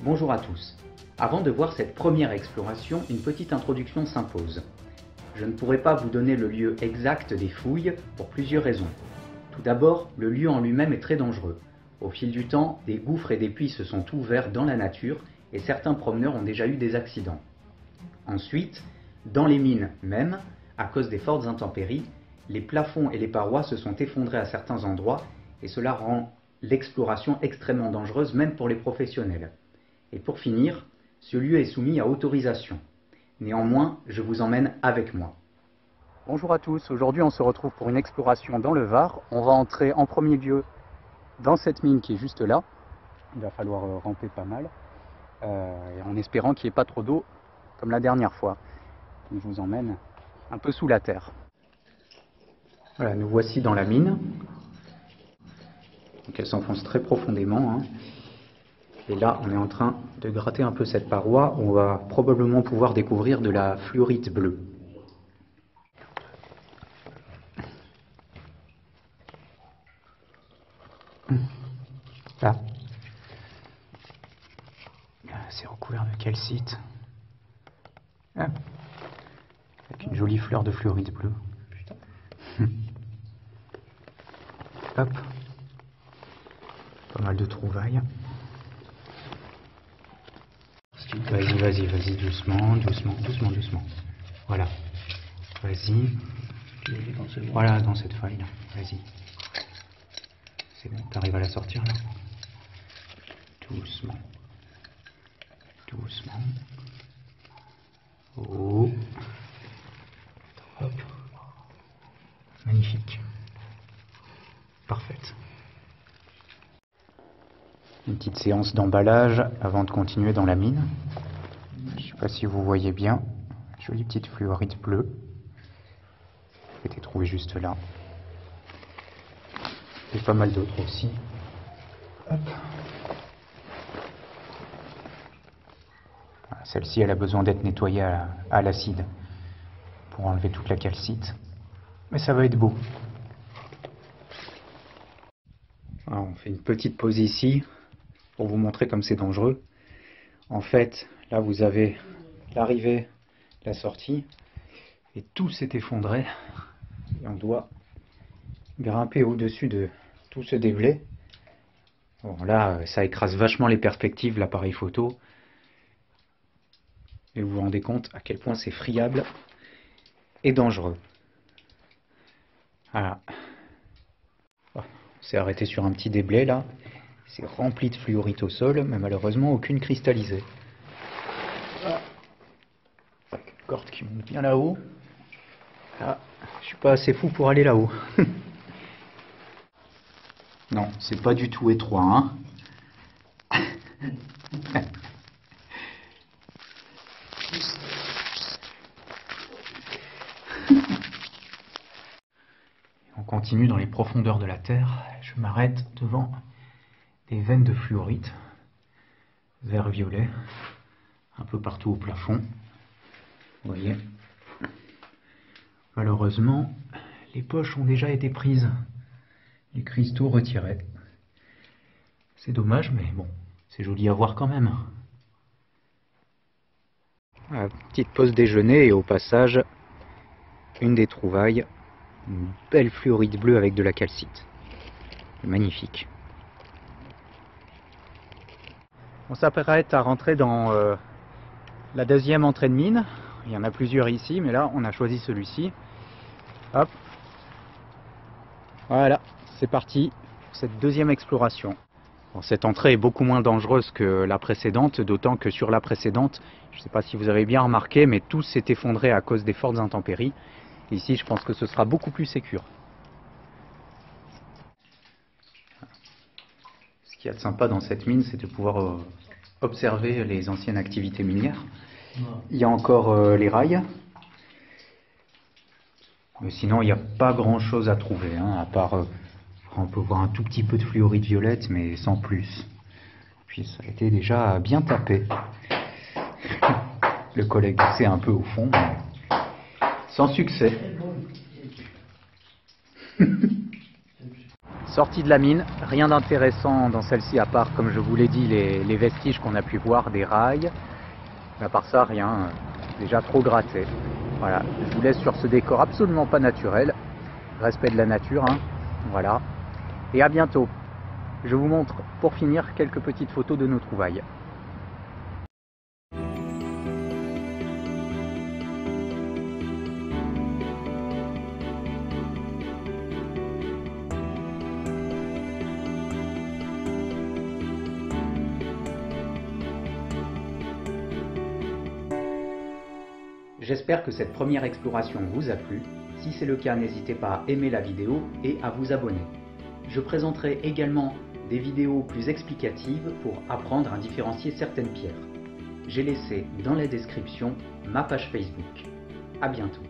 Bonjour à tous. Avant de voir cette première exploration, une petite introduction s'impose. Je ne pourrai pas vous donner le lieu exact des fouilles pour plusieurs raisons. Tout d'abord, le lieu en lui-même est très dangereux. Au fil du temps, des gouffres et des puits se sont ouverts dans la nature et certains promeneurs ont déjà eu des accidents. Ensuite, dans les mines même, à cause des fortes intempéries, les plafonds et les parois se sont effondrés à certains endroits et cela rend l'exploration extrêmement dangereuse même pour les professionnels. Et pour finir, ce lieu est soumis à autorisation. Néanmoins, je vous emmène avec moi. Bonjour à tous, aujourd'hui on se retrouve pour une exploration dans le Var. On va entrer en premier lieu dans cette mine qui est juste là. Il va falloir ramper pas mal, et en espérant qu'il n'y ait pas trop d'eau comme la dernière fois. Donc, je vous emmène un peu sous la terre. Voilà, nous voici dans la mine. Donc, elle s'enfonce très profondément, hein. Et là, on est en train de gratter un peu cette paroi. On va probablement pouvoir découvrir de la fluorite bleue. Là. C'est recouvert de calcite. Ah. Avec une jolie fleur de fluorite bleue. Putain. Hop. Pas mal de trouvailles. Vas-y, doucement. Voilà. Vas-y. Voilà, dans cette faille là. Vas-y. C'est bon, t'arrives à la sortir là. Doucement. Oh. Hop. Magnifique. Parfaite. Une petite séance d'emballage avant de continuer dans la mine. Je ne sais pas si vous voyez bien. Jolie petite fluorite bleue. Qui a été trouvée juste là. Et pas mal d'autres aussi. Hop. Celle-ci, elle a besoin d'être nettoyée à l'acide pour enlever toute la calcite. Mais ça va être beau. Alors, on fait une petite pause ici pour vous montrer comme c'est dangereux. En fait, là vous avez l'arrivée, la sortie, et tout s'est effondré. Et on doit grimper au-dessus de tout ce déblai. Bon, là, ça écrase vachement les perspectives, l'appareil photo. Et vous vous rendez compte à quel point c'est friable et dangereux. Voilà. On s'est arrêté sur un petit déblai là. C'est rempli de fluorite au sol, mais malheureusement aucune cristallisée. Avec une corde qui monte bien là-haut. Ah, je suis pas assez fou pour aller là-haut. Non, c'est pas du tout étroit, hein. On continue dans les profondeurs de la terre. Je m'arrête devant des veines de fluorite, vert-violet, un peu partout au plafond. Vous voyez. Malheureusement, les poches ont déjà été prises, les cristaux retirés. C'est dommage, mais bon, c'est joli à voir quand même. Voilà, petite pause déjeuner et au passage, une des trouvailles, une belle fluorite bleue avec de la calcite. Magnifique. On s'apprête à rentrer dans la deuxième entrée de mine. Il y en a plusieurs ici, mais là on a choisi celui-ci. Hop. Voilà, c'est parti pour cette deuxième exploration. Bon, cette entrée est beaucoup moins dangereuse que la précédente, d'autant que sur la précédente, je ne sais pas si vous avez bien remarqué, mais tout s'est effondré à cause des fortes intempéries. Ici, je pense que ce sera beaucoup plus sécure. Ce qu'il y a de sympa dans cette mine, c'est de pouvoir observer les anciennes activités minières. Il y a encore les rails. Mais sinon, il n'y a pas grand chose à trouver, hein, à part, on peut voir un tout petit peu de fluorite violette, mais sans plus. Puis ça a été déjà bien tapé. Le collègue c'est un peu au fond, mais sans succès. Sortie de la mine, rien d'intéressant dans celle-ci à part, comme je vous l'ai dit, les vestiges qu'on a pu voir des rails. Mais à part ça, rien, déjà trop gratté. Voilà, je vous laisse sur ce décor absolument pas naturel. Respect de la nature, hein. Voilà. Et à bientôt. Je vous montre pour finir quelques petites photos de nos trouvailles. J'espère que cette première exploration vous a plu. Si c'est le cas, n'hésitez pas à aimer la vidéo et à vous abonner. Je présenterai également des vidéos plus explicatives pour apprendre à différencier certaines pierres. J'ai laissé dans la description ma page Facebook. À bientôt.